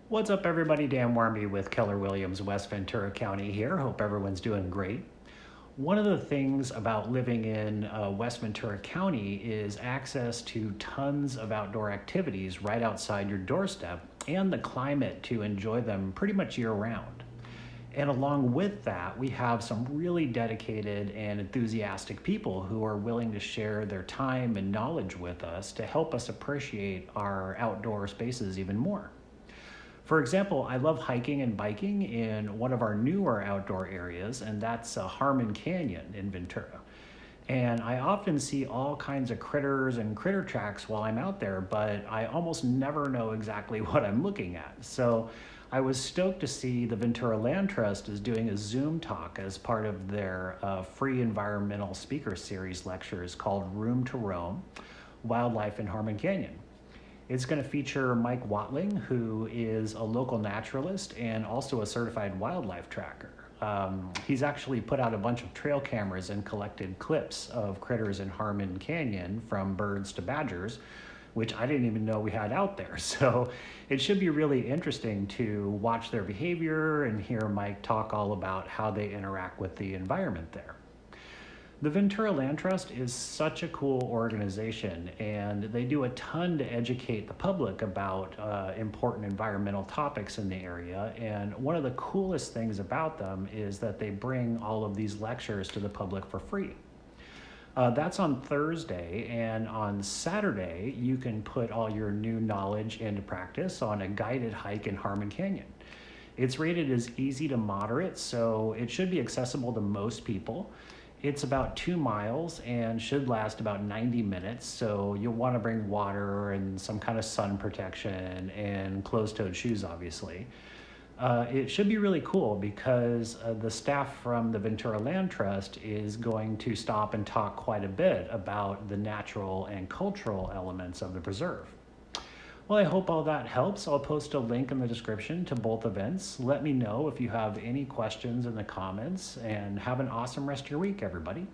What's up, everybody? Dan Warmby with Keller Williams, West Ventura County here. Hope everyone's doing great. One of the things about living in West Ventura County is access to tons of outdoor activities right outside your doorstep and the climate to enjoy them pretty much year round. And along with that, we have some really dedicated and enthusiastic people who are willing to share their time and knowledge with us to help us appreciate our outdoor spaces even more. For example, I love hiking and biking in one of our newer outdoor areas, and that's Harmon Canyon in Ventura. And I often see all kinds of critters and critter tracks while I'm out there, but I almost never know exactly what I'm looking at. So I was stoked to see the Ventura Land Trust is doing a Zoom talk as part of their free environmental speaker series lectures called Room to Roam, Wildlife in Harmon Canyon. It's going to feature Mike Watling, who is a local naturalist and also a certified wildlife tracker. He's actually put out a bunch of trail cameras and collected clips of critters in Harmon Canyon, from birds to badgers, which I didn't even know we had out there. So it should be really interesting to watch their behavior and hear Mike talk all about how they interact with the environment there. The Ventura Land Trust is such a cool organization, and they do a ton to educate the public about important environmental topics in the area. And one of the coolest things about them is that they bring all of these lectures to the public for free. That's on Thursday, and on Saturday, you can put all your new knowledge into practice on a guided hike in Harmon Canyon. It's rated as easy to moderate, so it should be accessible to most people. It's about 2 miles and should last about 90 minutes, so you'll want to bring water and some kind of sun protection and closed-toed shoes, obviously. It should be really cool because the staff from the Ventura Land Trust is going to stop and talk quite a bit about the natural and cultural elements of the preserve. Well, I hope all that helps. I'll post a link in the description to both events. Let me know if you have any questions in the comments, and have an awesome rest of your week, everybody.